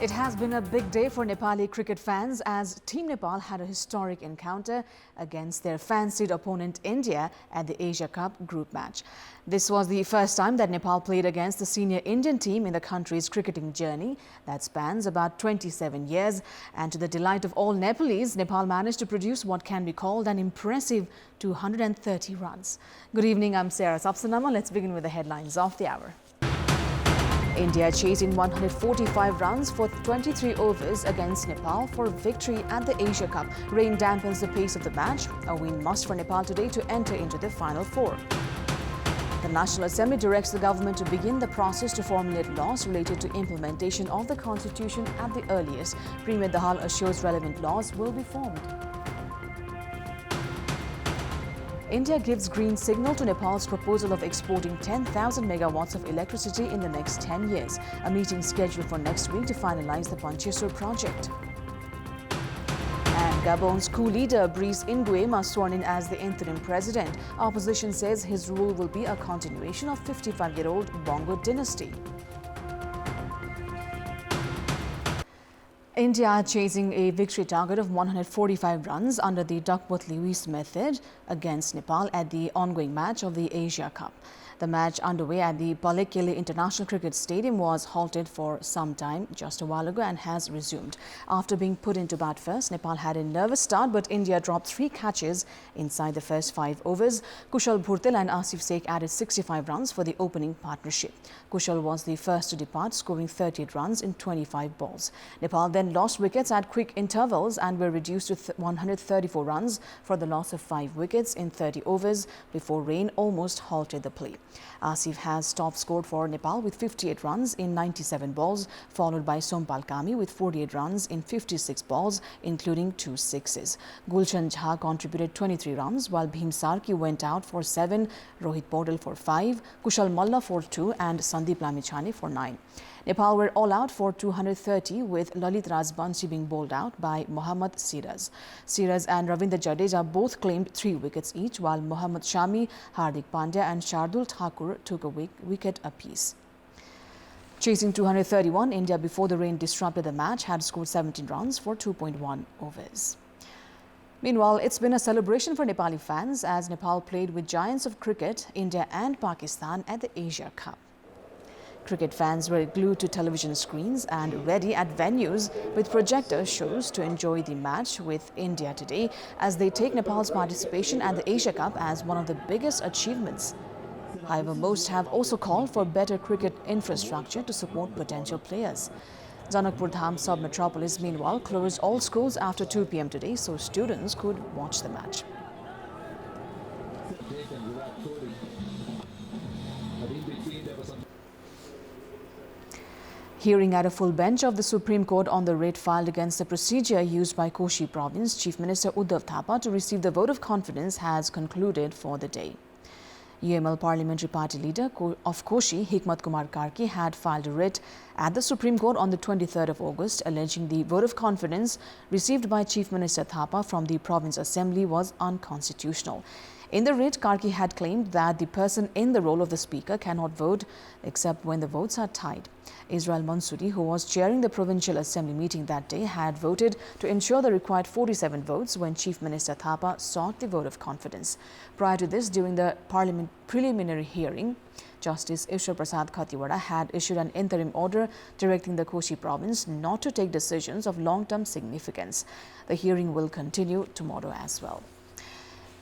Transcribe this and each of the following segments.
It has been a big day for Nepali cricket fans as Team Nepal had a historic encounter against their fancied opponent India at the Asia Cup group match. This was the first time that Nepal played against the senior Indian team in the country's cricketing journey that spans about 27 years. And to the delight of all Nepalese, Nepal managed to produce what can be called an impressive 230 runs. Good evening, I'm Sarah Sapsanama. Let's begin with the headlines of the hour. India chased in 145 runs for 23 overs against Nepal for victory at the Asia Cup. Rain dampens the pace of the match. A win must for Nepal today to enter into the final four. The National Assembly directs the government to begin the process to formulate laws related to implementation of the Constitution at the earliest. Premier Dahal assures relevant laws will be formed. India gives green signal to Nepal's proposal of exporting 10,000 megawatts of electricity in the next 10 years. A meeting scheduled for next week to finalize the Panchesur project. And Gabon's coup leader Brice Nguema sworn in as the interim president. Opposition says his rule will be a continuation of 55-year-old Bongo dynasty. India chasing a victory target of 145 runs under the Duckworth-Lewis method against Nepal at the ongoing match of the Asia Cup. The match underway at the Palekele International Cricket Stadium was halted for some time just a while ago and has resumed. After being put into bat first, Nepal had a nervous start, but India dropped 3 catches inside the first 5 overs. Kushal Bhurtel and Asif Sheikh added 65 runs for the opening partnership. Kushal was the first to depart, scoring 38 runs in 25 balls. Nepal then lost wickets at quick intervals and were reduced to 134 runs for the loss of 5 wickets in 30 overs before rain almost halted the play. Asif has top scored for Nepal with 58 runs in 97 balls, followed by Sompal Kami with 48 runs in 56 balls, including 2 sixes. Gulshan Jha contributed 23 runs, while Bhim Sarki went out for 7, Rohit Paudel for 5, Kushal Malla for 2 and Sandeep Lamichhane for 9. Nepal were all out for 230 with Lalit Raj Bansi being bowled out by Mohammad Siraz. Siraz and Ravindra Jadeja both claimed 3 wickets each, while Mohammad Shami, Hardik Pandya and Shardul Thakur took a wicket apiece. Chasing 231, India before the rain disrupted the match had scored 17 runs for 2.1 overs. Meanwhile, it's been a celebration for Nepali fans as Nepal played with giants of cricket, India and Pakistan at the Asia Cup. Cricket fans were glued to television screens and ready at venues with projector shows to enjoy the match with India today as they take Nepal's participation at the Asia Cup as one of the biggest achievements. However, most have also called for better cricket infrastructure to support potential players. Janakpur Dham sub-metropolis meanwhile closed all schools after 2 p.m. today so students could watch the match. Hearing at a full bench of the Supreme Court on the writ filed against the procedure used by Koshi Province, Chief Minister Uddhav Thapa to receive the vote of confidence has concluded for the day. UML Parliamentary Party leader of Koshi, Hikmat Kumar Karki, had filed a writ at the Supreme Court on the 23rd of August, alleging the vote of confidence received by Chief Minister Thapa from the Province Assembly was unconstitutional. In the writ, Karki had claimed that the person in the role of the Speaker cannot vote except when the votes are tied. Israel Mansouri, who was chairing the Provincial Assembly meeting that day, had voted to ensure the required 47 votes when Chief Minister Thapa sought the vote of confidence. Prior to this, during the Parliament preliminary hearing, Justice Ishwar Prasad Khatiwada had issued an interim order directing the Koshi province not to take decisions of long-term significance. The hearing will continue tomorrow as well.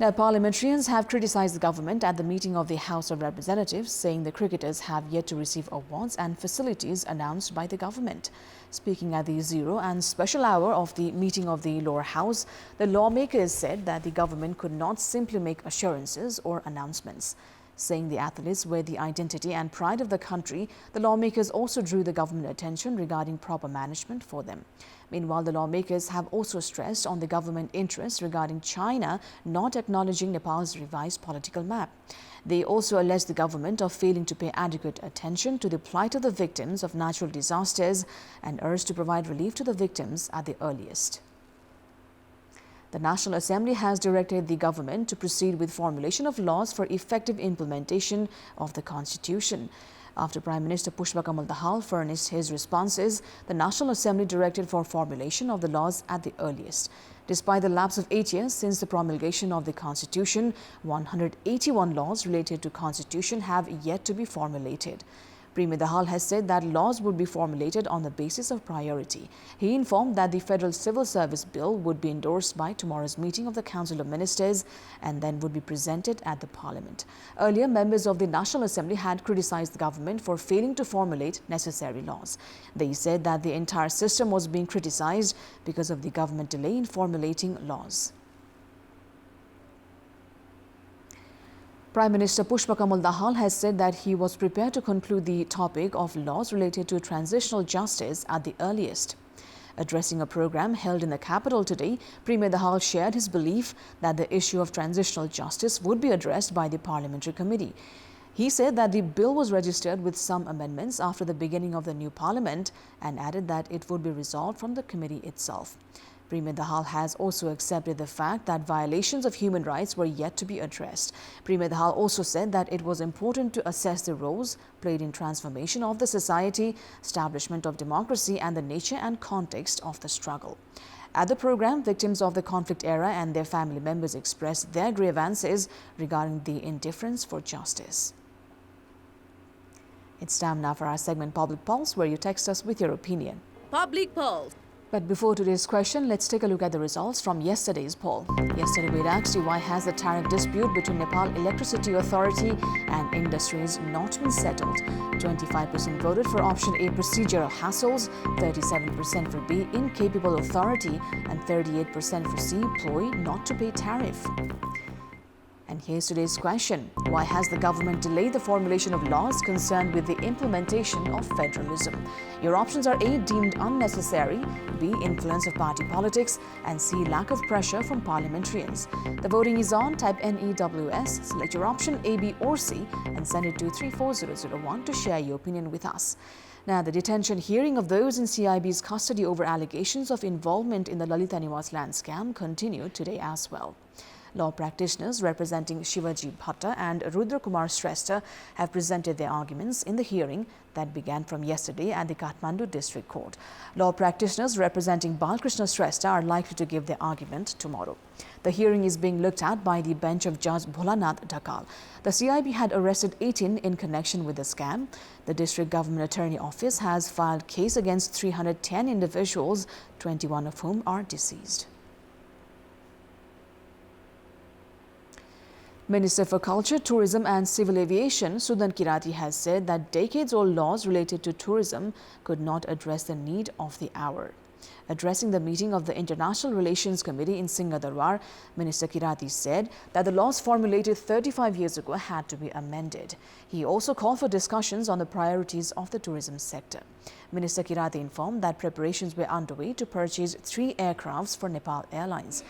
Now, parliamentarians have criticized the government at the meeting of the House of Representatives, saying the cricketers have yet to receive awards and facilities announced by the government. Speaking at the 0 and special hour of the meeting of the lower house, the lawmakers said that the government could not simply make assurances or announcements. Saying the athletes were the identity and pride of the country, the lawmakers also drew the government attention regarding proper management for them. Meanwhile, the lawmakers have also stressed on the government interest regarding China not acknowledging Nepal's revised political map. They also alleged the government of failing to pay adequate attention to the plight of the victims of natural disasters and urged to provide relief to the victims at the earliest. The National Assembly has directed the government to proceed with formulation of laws for effective implementation of the Constitution. After Prime Minister Pushpakamal Dahal furnished his responses, the National Assembly directed for formulation of the laws at the earliest. Despite the lapse of 8 years since the promulgation of the Constitution, 181 laws related to Constitution have yet to be formulated. Premier Dahal has said that laws would be formulated on the basis of priority. He informed that the Federal Civil Service Bill would be endorsed by tomorrow's meeting of the Council of Ministers and then would be presented at the Parliament. Earlier, members of the National Assembly had criticized the government for failing to formulate necessary laws. They said that the entire system was being criticized because of the government delay in formulating laws. Prime Minister Pushpakamal Dahal has said that he was prepared to conclude the topic of laws related to transitional justice at the earliest. Addressing a program held in the capital today, Premier Dahal shared his belief that the issue of transitional justice would be addressed by the parliamentary committee. He said that the bill was registered with some amendments after the beginning of the new parliament and added that it would be resolved from the committee itself. Premier Dahal has also accepted the fact that violations of human rights were yet to be addressed. Premier Dahal also said that it was important to assess the roles played in transformation of the society, establishment of democracy, and the nature and context of the struggle. At the program, victims of the conflict era and their family members expressed their grievances regarding the indifference for justice. It's time now for our segment Public Pulse, where you text us with your opinion. Public Pulse. But before today's question, let's take a look at the results from yesterday's poll. Yesterday, we asked you, why has the tariff dispute between Nepal Electricity Authority and industries not been settled? 25% voted for option A, procedural hassles, 37% for B, incapable authority, and 38% for C, ploy not to pay tariff. And here's today's question. Why has the government delayed the formulation of laws concerned with the implementation of federalism? Your options are A, deemed unnecessary, B, influence of party politics, and C, lack of pressure from parliamentarians. The voting is on. Type NEWS, select your option A, B, or C, and send it to 34001 to share your opinion with us. Now, the detention hearing of those in CIB's custody over allegations of involvement in the Lalita Niwas land scam continued today as well. Law practitioners representing Shivaji Bhatta and Rudra Kumar Shrestha have presented their arguments in the hearing that began from yesterday at the Kathmandu District Court. Law practitioners representing Balkrishna Shrestha are likely to give their argument tomorrow. The hearing is being looked at by the bench of Judge Bholanath Dhakal. The CIB had arrested 18 in connection with the scam. The District Government Attorney Office has filed case against 310 individuals, 21 of whom are deceased. Minister for Culture, Tourism and Civil Aviation, Sudan Kirati, has said that decades-old laws related to tourism could not address the need of the hour. Addressing the meeting of the International Relations Committee in Singadarwar, Minister Kirati said that the laws formulated 35 years ago had to be amended. He also called for discussions on the priorities of the tourism sector. Minister Kirati informed that preparations were underway to purchase 3 aircrafts for Nepal Airlines.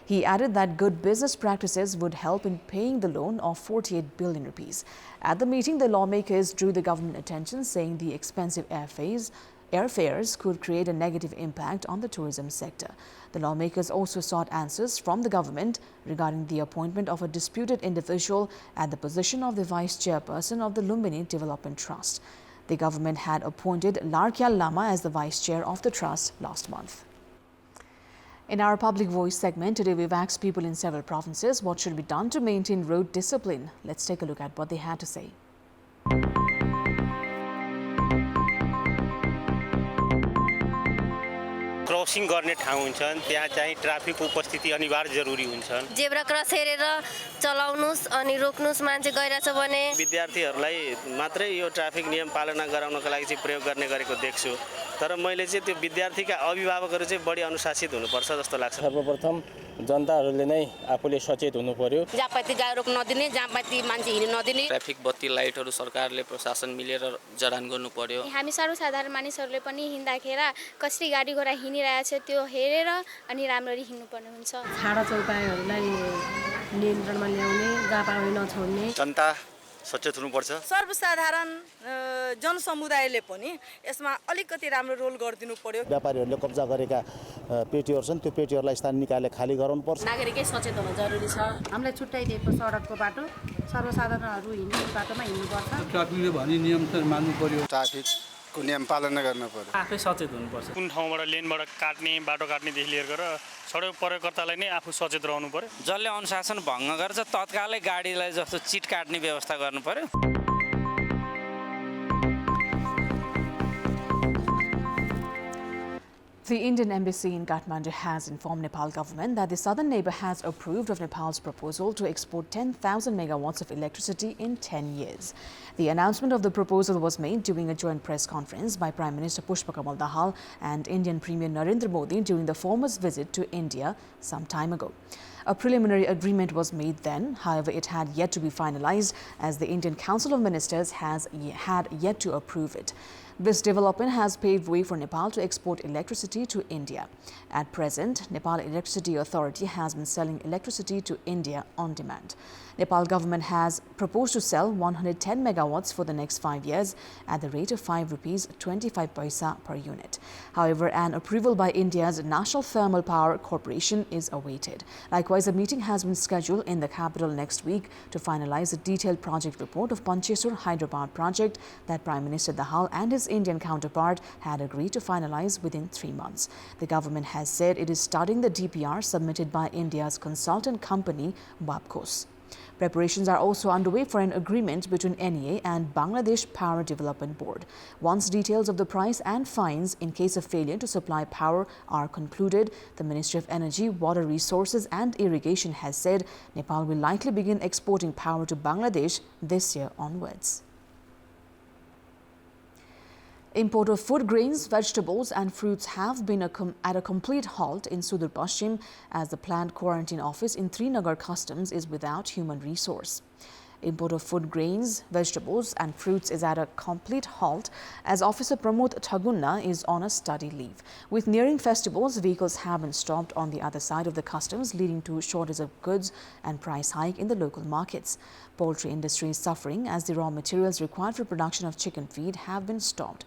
He added that good business practices would help in paying the loan of 48 billion rupees. At the meeting, the lawmakers drew the government attention, saying the expensive airfares could create a negative impact on the tourism sector. The lawmakers also sought answers from the government regarding the appointment of a disputed individual at the position of the vice chairperson of the Lumbini Development Trust. The government had appointed Larkyal Lama as the vice chair of the trust last month. In our Public Voice segment, today we've asked people in several provinces what should be done to maintain road discipline. Let's take a look at what they had to say. क्रॉसिङ गर्ने ठाउँ हुन्छन् त्यहाँ चाहिँ traffic उपस्थिति अनिवार्य जरुरी हुन्छन् zebra cross हेरेर चलाउनुस् अनि रोक्नुस् मान्छे गइराछ भने विद्यार्थीहरूलाई मात्रै यो ट्राफिक नियम पालना गराउनको लागि चाहिँ प्रयोग गर्ने गरेको देख्छु तर मैले चाहिँ त्यो विद्यार्थीका अभिभावकहरू चाहिँ बढी अनुशासित हुनुपर्छ जस्तो लाग्छ सर्वप्रथम जनताहरूले नै आफूले सचेत हुनु पर्यो जापाती गाडी रोक्न नदिने जापाती मान्छे हिँड्न नदिने ट्राफिक बत्ती लाइटहरू सरकारले प्रशासन मिलेर जडान गर्नु पर्यो हामी सर्वसाधारण मानिसहरूले पनि हिँड्दाखेरि कसरी गाडी घोडा हिँडिरहेछ त्यो हेरेर अनि राम्ररी हिँड्नुपर्ने हुन्छ खाडा चौपाइहरूलाई नियन्त्रणमा ल्याउने गापाउने नछोड्ने जनता सचेत हुनुपर्छ। सर्वसाधारण जनसमुदायले पनि यसमा अलिकति राम्रो रोल गरिदिनु पर्यो। व्यापारीहरूले कब्जा गरेका पेटीहरू छन् त्यो पेटीहरूलाई स्थानीय निकायले खाली गराउनुपर्छ। नागरिकै सचेत हुन जरुरी छ। हामीलाई छुट्याइदिएको सडकको बाटो सर्वसाधारणहरू हिँड्ने बाटोमा हिँड्नुपर्छ। ट्राफिकले भने नियम चाहिँ मान्नु पर्यो। ट्राफिकको नियम पालना गर्नु पर्यो। आफै सचेत हुनुपर्छ। कुन ठाउँबाट लेनबाट काट्ने बाटो काट्नेदेखि लिएर सडक प्रयोगकर्तालाई नै आफू सचेत रहनु पर्यो। जसले अनुशासन भङ्ग गर्छ तत्कालै गाडीलाई जस्तो चिट काट्ने व्यवस्था गर्नु पर्यो। The Indian embassy in Kathmandu has informed Nepal government that the southern neighbor has approved of Nepal's proposal to export 10,000 megawatts of electricity in 10 years. The announcement of the proposal was made during a joint press conference by Prime Minister Pushpa Kamal Dahal and Indian Premier Narendra Modi during the former's visit to India some time ago. A preliminary agreement was made then, however, it had yet to be finalized as the Indian Council of Ministers had yet to approve it. This development has paved way for Nepal to export electricity to India. At present, Nepal Electricity Authority has been selling electricity to India on demand. Nepal government has proposed to sell 110 megawatts for the next 5 years at the rate of 5 rupees 25 paisa per unit. However, an approval by India's National Thermal Power Corporation is awaited. Likewise, a meeting has been scheduled in the capital next week to finalize a detailed project report of Panchesur hydropower project that Prime Minister Dahal and his Indian counterpart had agreed to finalize within 3 months. The government has said it is studying the DPR submitted by India's consultant company, WAPCOS. Preparations are also underway for an agreement between NEA and Bangladesh Power Development Board. Once details of the price and fines in case of failure to supply power are concluded, the Ministry of Energy, Water Resources and Irrigation has said Nepal will likely begin exporting power to Bangladesh this year onwards. Import of food grains, vegetables and fruits have been at a complete halt in Sudur Pashchim as the planned quarantine office in Trinagar Customs is without human resource. Import of food grains, vegetables and fruits is at a complete halt as Officer Pramod Thagunna is on a study leave. With nearing festivals, vehicles have been stopped on the other side of the customs, leading to shortage of goods and price hike in the local markets. Poultry industry is suffering as the raw materials required for production of chicken feed have been stopped.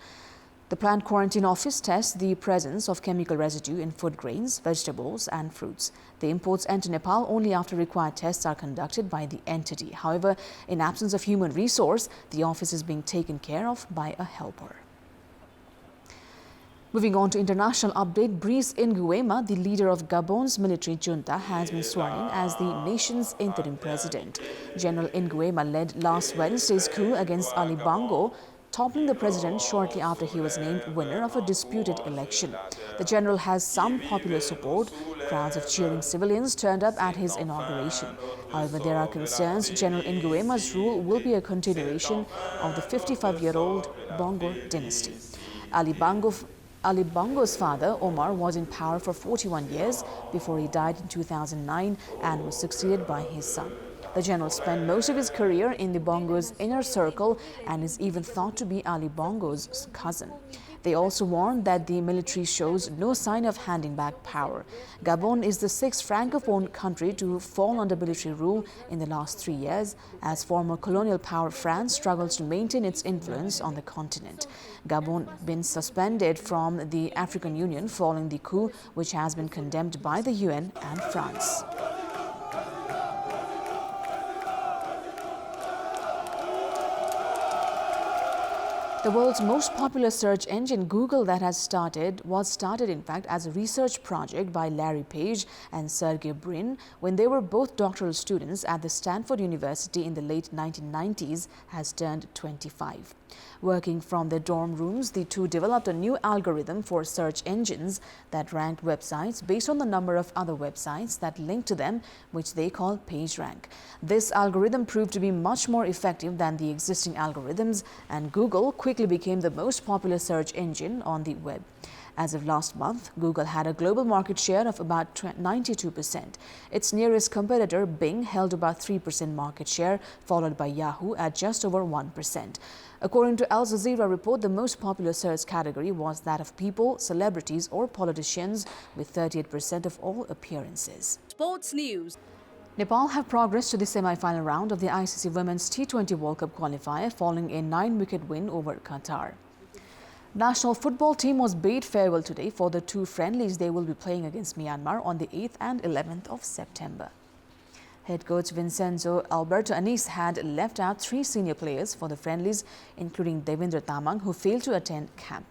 The planned quarantine office tests the presence of chemical residue in food grains, vegetables and fruits. The imports enter Nepal only after required tests are conducted by the entity. However, in absence of human resource, the office is being taken care of by a helper. Moving on to international update, Brice Nguema, the leader of Gabon's military junta, has been sworn in as the nation's interim president. General Nguema led last Wednesday's coup against Ali Bongo, toppling the president shortly after he was named winner of a disputed election. The general has some popular support. Crowds of cheering civilians turned up at his inauguration. However, there are concerns General Nguema's rule will be a continuation of the 55-year-old Bongo dynasty. Ali Bongo's father, Omar, was in power for 41 years before he died in 2009 and was succeeded by his son. The general spent most of his career in the Bongo's inner circle and is even thought to be Ali Bongo's cousin. They also warned that the military shows no sign of handing back power. Gabon is the 6th francophone country to fall under military rule in the last 3 years, as former colonial power France struggles to maintain its influence on the continent. Gabon been suspended from the African Union following the coup, which has been condemned by the UN and France. The world's most popular search engine, Google, was started in fact as a research project by Larry Page and Sergey Brin when they were both doctoral students at the Stanford University in the late 1990s, has turned 25. Working from their dorm rooms, the two developed a new algorithm for search engines that ranked websites based on the number of other websites that linked to them, which they call PageRank. This algorithm proved to be much more effective than the existing algorithms, and Google quickly became the most popular search engine on the web. As of last month, Google had a global market share of about 92%. Its nearest competitor, Bing, held about 3% market share, followed by Yahoo at just over 1%. According to Al Jazeera report, the most popular search category was that of people, celebrities or politicians, with 38% of all appearances. Sports news. Nepal have progressed to the semi-final round of the ICC Women's T20 World Cup qualifier, following a 9-wicket win over Qatar. National football team was bade farewell today for the 2 friendlies they will be playing against Myanmar on the 8th and 11th of September. Head coach Vincenzo Alberto Anis had left out 3 senior players for the friendlies, including Devendra Tamang, who failed to attend camp.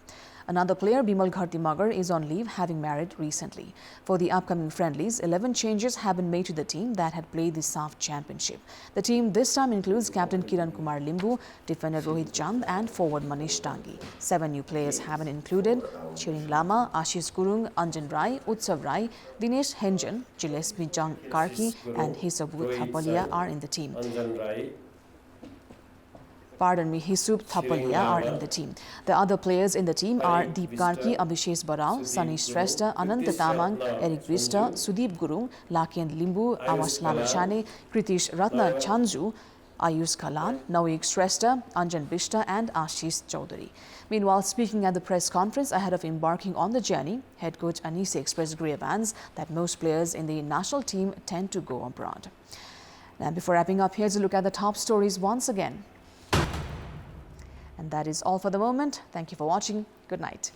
Another player, Bimal Gharti-Magar, is on leave, having married recently. For the upcoming friendlies, 11 changes have been made to the team that had played the SAF Championship. The team this time includes captain Kiran Kumar Limbu, defender Rohit Chand and forward Manish Tangi. 7 new players have been included. Chiring Lama, Ashish Gurung, Anjan Rai, Utsav Rai, Dinesh Henjan, Jiles Bijang Karki and Hisabu Thapalia are in the team. Hisub Thapalia are in the team. The other players in the team are Deep Karki, Abhishesh Barao, Sunny Shrestha, Ananta Tamang, Eric Vista, Sudeep Gurung, Lakien Limbu, Awas Lamachane, Kritish Ratna Chanju, Ayush Kalan, Naik Shrestha, Anjan Bishta and Ashish Chaudhary. Meanwhile, speaking at the press conference ahead of embarking on the journey, head coach Anise expressed grievance that most players in the national team tend to go abroad. Now, before wrapping up, here's a look at the top stories once again. And that is all for the moment. Thank you for watching. Good night.